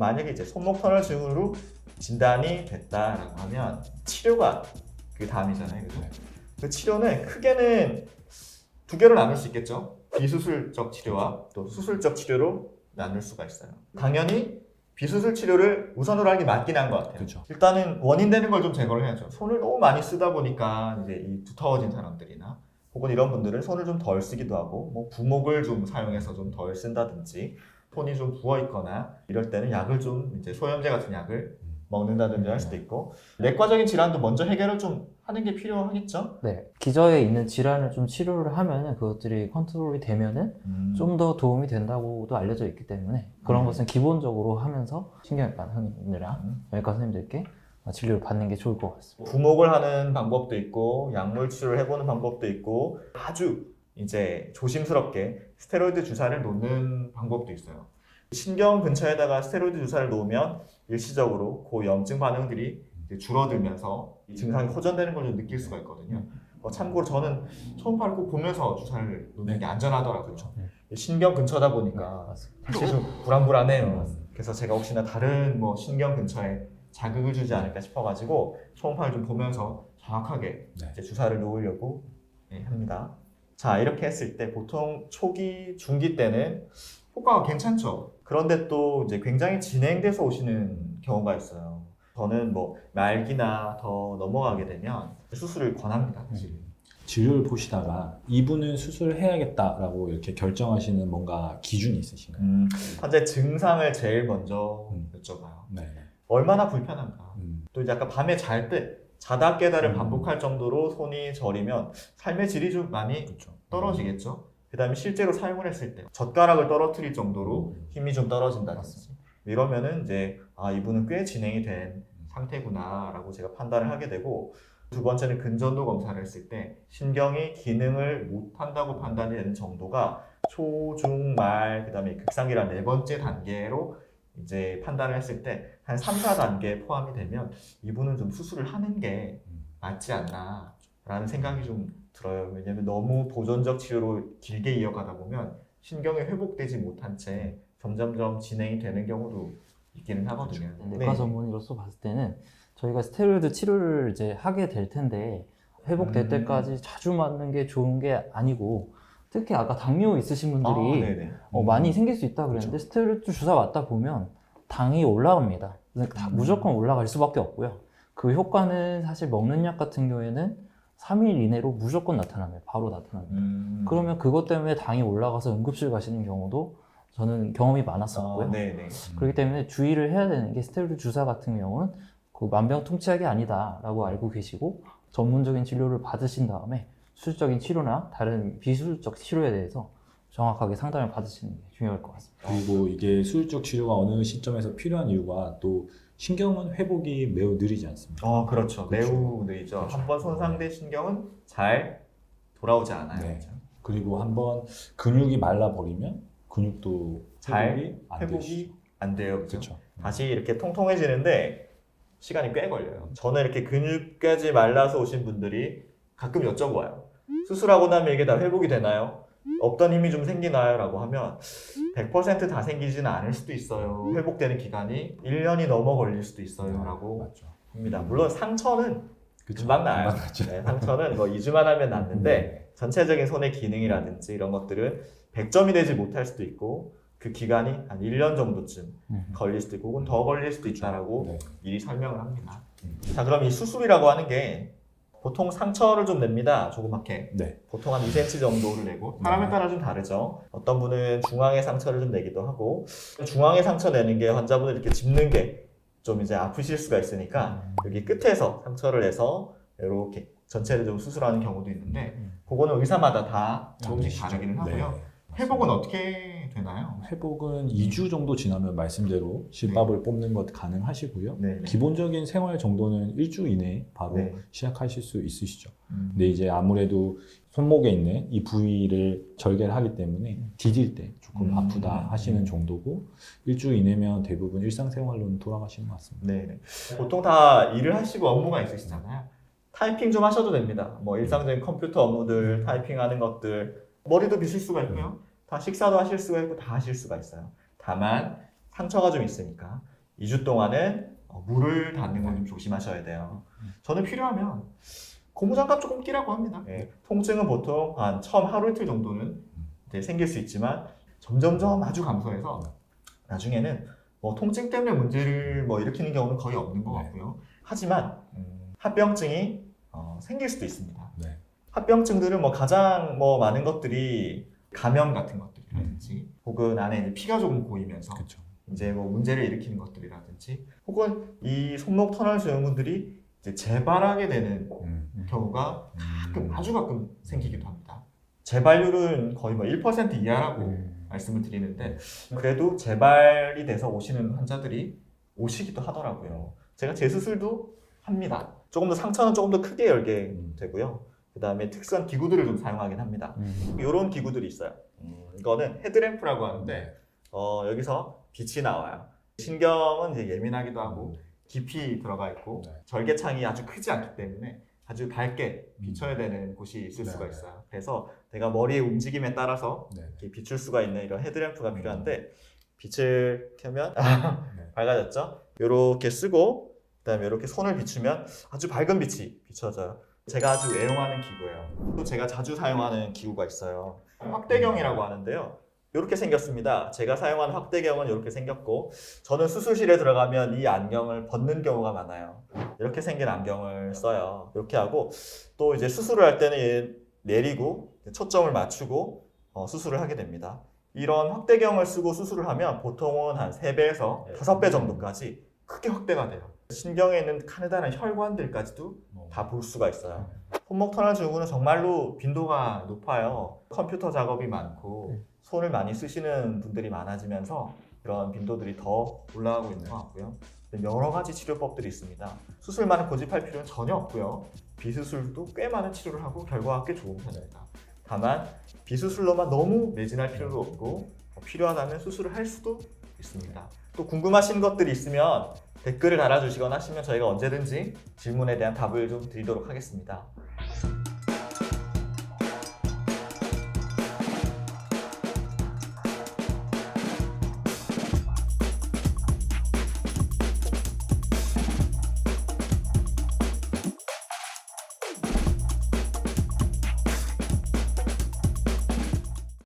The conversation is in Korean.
만약에 이제 손목 터널 증후로 진단이 됐다라고 하면 치료가 그 다음이잖아요. 그죠? 그 치료는 크게는 두 개로 나눌 수 있겠죠. 비수술적 치료와 또 수술적 치료로 나눌 수가 있어요. 당연히 비수술 치료를 우선으로 하는 게 맞긴 한 것 같아요. 그렇죠. 일단은 원인 되는 걸 좀 제거를 해야죠. 손을 너무 많이 쓰다 보니까 이제 이 두터워진 사람들이나 혹은 이런 분들은 손을 좀 덜 쓰기도 하고 뭐 부목을 좀 사용해서 좀 덜 쓴다든지 손이 좀 부어 있거나 이럴 때는 약을 좀 이제 소염제 같은 약을 먹는다든지 할 수도 있고 내과적인 질환도 먼저 해결을 좀 하는 게 필요하겠죠. 네, 기저에 있는 질환을 좀 치료를 하면은 그것들이 컨트롤이 되면은 좀 더 도움이 된다고도 알려져 있기 때문에 그런 것은 기본적으로 하면서 신경외과 선생님들이랑 외과 선생님들께 진료를 받는 게 좋을 것 같습니다. 부목을 하는 방법도 있고 약물 치료를 해보는 방법도 있고 아주 이제 조심스럽게 스테로이드 주사를 놓는 방법도 있어요. 신경 근처에다가 스테로이드 주사를 놓으면 일시적으로 그 염증 반응들이 이제 줄어들면서 이 증상이 호전되는 걸 좀 느낄 수가 있거든요. 참고로 저는 초음파를 꼭 보면서 주사를 놓는 게 안전하더라고요. 신경 근처다 보니까 사실 좀 불안불안해요. 그래서 제가 혹시나 다른 뭐 신경 근처에 자극을 주지 않을까 싶어가지고 초음파를 좀 보면서 정확하게 이제 주사를 놓으려고 합니다. 자, 이렇게 했을 때 보통 초기, 중기 때는 효과가 괜찮죠. 그런데 또 이제 굉장히 진행돼서 오시는 경우가 있어요. 저는 뭐 말기나 더 넘어가게 되면 수술을 권합니다. 사실. 진료를 보시다가 이분은 수술을 해야겠다라고 이렇게 결정하시는 뭔가 기준이 있으신가요? 현재 증상을 제일 먼저 여쭤봐요. 네. 얼마나 불편한가. 또 이제 아까 밤에 잘 때 자다 깨다를 반복할 정도로 손이 저리면 삶의 질이 좀 많이 그렇죠. 떨어지겠죠. 그 다음에 실제로 사용을 했을 때 젓가락을 떨어뜨릴 정도로 힘이 좀 떨어진다든지 이러면은 이제 아 이분은 꽤 진행이 된 상태구나 라고 제가 판단을 하게 되고 두 번째는 근전도 검사를 했을 때 신경이 기능을 못한다고 판단이 되는 정도가 초, 중, 말, 그 다음에 극상기란 네 번째 단계로 이제 판단을 했을 때 한 3, 4단계에 포함이 되면 이분은 좀 수술을 하는 게 맞지 않나 라는 생각이 좀 들어요. 왜냐면 너무 보존적 치료로 길게 이어가다 보면 신경이 회복되지 못한 채 점점점 진행이 되는 경우도 있기는 하거든요. 내과 전문의로서 봤을 때는 저희가 스테로이드 치료를 이제 하게 될 텐데 회복될 때까지 자주 맞는 게 좋은 게 아니고 특히 아까 당뇨 있으신 분들이 많이 생길 수 있다 그랬는데 스테로이드 주사 맞다 보면 당이 올라갑니다. 무조건 올라갈 수밖에 없고요. 그 효과는 사실 먹는 약 같은 경우에는 3일 이내로 무조건 나타납니다. 바로 나타납니다. 그러면 그것 때문에 당이 올라가서 응급실 가시는 경우도 저는 경험이 많았었고요. 그렇기 때문에 주의를 해야 되는 게 스테로이드 주사 같은 경우는 그 만병통치약이 아니다라고 알고 계시고 전문적인 진료를 받으신 다음에 수술적인 치료나 다른 비수술적 치료에 대해서 정확하게 상담을 받으시는 게 중요할 것 같습니다. 그리고 이게 수술적 치료가 어느 시점에서 필요한 이유가 또 신경은 회복이 매우 느리지 않습니까? 그렇죠. 매우 느리죠. 한번 손상된 신경은 잘 돌아오지 않아요. 네. 그리고 한번 근육이 말라버리면 근육도 잘 안 회복이 안 돼요. 그렇죠. 다시 이렇게 통통해지는데 시간이 꽤 걸려요. 저는 이렇게 근육까지 말라서 오신 분들이 가끔 여쭤봐요. 수술하고 나면 이게 다 회복이 되나요? 없던 힘이 좀 생기나요? 라고 하면 100%다 생기지는 않을 수도 있어요. 회복되는 기간이 1년이 넘어 걸릴 수도 있어요. 라고 합니다. 물론 상처는 금방 나요. 네, 상처는 뭐 2주만 하면 낫는데 전체적인 손의 기능이라든지 이런 것들은 100점이 되지 못할 수도 있고 그 기간이 한 1년 정도쯤 걸릴 수도 있고 혹은 더 걸릴 수도 있다라고 미리 설명을 합니다. 자, 그럼 이 수술이라고 하는 게 보통 상처를 좀 냅니다. 조그맣게. 보통 한 2cm 정도를 내고 사람에 따라 좀 다르죠. 어떤 분은 중앙에 상처를 좀 내기도 하고 중앙에 상처 내는 게 환자분을 이렇게 짚는 게 좀 이제 아프실 수가 있으니까 여기 끝에서 상처를 내서 이렇게 전체를 좀 수술하는 경우도 있는데 그거는 의사마다 다 조금씩 다르기는 하고요. 회복은 어떻게 되나요? 회복은 2주 정도 지나면 말씀대로 실밥을 뽑는 것 가능하시고요. 기본적인 생활 정도는 1주 이내에 바로 시작하실 수 있으시죠. 근데 이제 아무래도 손목에 있는 이 부위를 절개를 하기 때문에 디딜 때 조금 아프다 하시는 정도고 1주 이내면 대부분 일상생활로는 돌아가시는 것 같습니다. 보통 다 일을 하시고 업무가 있으시잖아요. 타이핑 좀 하셔도 됩니다. 뭐 일상적인 컴퓨터 업무들, 타이핑하는 것들 머리도 비실 수가 있고요. 다 식사도 하실 수가 있고 다 하실 수가 있어요. 다만 상처가 좀 있으니까 2주 동안은 물을 닿는 건 좀 조심하셔야 돼요. 저는 필요하면 고무장갑 조금 끼라고 합니다. 통증은 보통 한 처음 하루 이틀 정도는 이제 생길 수 있지만 점점점 아주 감소해서 나중에는 뭐 통증 때문에 문제를 뭐 일으키는 경우는 거의 없는 것 같고요. 하지만 합병증이 생길 수도 있습니다. 합병증들은 뭐 가장 뭐 많은 것들이 감염 같은 것들이라든지 혹은 안에 이제 피가 조금 고이면서 그쵸. 이제 뭐 문제를 일으키는 것들이라든지 혹은 이 손목 터널 증후군들이 이제 재발하게 되는 경우가 가끔 아주 가끔 생기기도 합니다. 재발률은 거의 뭐 1% 이하라고 말씀을 드리는데 그래도 재발이 돼서 오시는 환자들이 오시기도 하더라고요. 제가 재수술도 합니다. 조금 더 상처는 조금 더 크게 열게 되고요. 그 다음에 특수한 기구들을 좀 사용하긴 합니다. 이런 기구들이 있어요. 이거는 헤드램프라고 하는데 여기서 빛이 나와요. 신경은 이제 예민하기도 하고 깊이 들어가 있고 절개창이 아주 크지 않기 때문에 아주 밝게 비춰야 되는 곳이 있을 수가 있어요. 그래서 내가 머리의 움직임에 따라서 이렇게 비출 수가 있는 이런 헤드램프가 필요한데 빛을 켜면 밝아졌죠? 이렇게 쓰고 그다음에 이렇게 손을 비추면 아주 밝은 빛이 비춰져요. 제가 아주 애용하는 기구예요. 또 제가 자주 사용하는 기구가 있어요. 확대경이라고 하는데요. 이렇게 생겼습니다. 제가 사용하는 확대경은 이렇게 생겼고 저는 수술실에 들어가면 이 안경을 벗는 경우가 많아요. 이렇게 생긴 안경을 써요. 이렇게 하고 또 이제 수술을 할 때는 얘 내리고 초점을 맞추고 수술을 하게 됩니다. 이런 확대경을 쓰고 수술을 하면 보통은 한 3배에서 5배 정도까지 크게 확대가 돼요. 신경에 있는 가느다란 혈관들까지도 다 볼 수가 있어요. 손목 터널 증후군은 정말로 빈도가 높아요. 컴퓨터 작업이 많고 손을 많이 쓰시는 분들이 많아지면서 그런 빈도들이 더 올라가고 있는 것 같고요. 여러 가지 치료법들이 있습니다. 수술만을 고집할 필요는 전혀 없고요. 비수술도 꽤 많은 치료를 하고 결과가 꽤 좋은 편입니다. 다만 비수술로만 너무 매진할 필요도 없고 필요하다면 수술을 할 수도 있습니다. 또 궁금하신 것들이 있으면 댓글을 달아주시거나 하시면 저희가 언제든지 질문에 대한 답을 좀 드리도록 하겠습니다.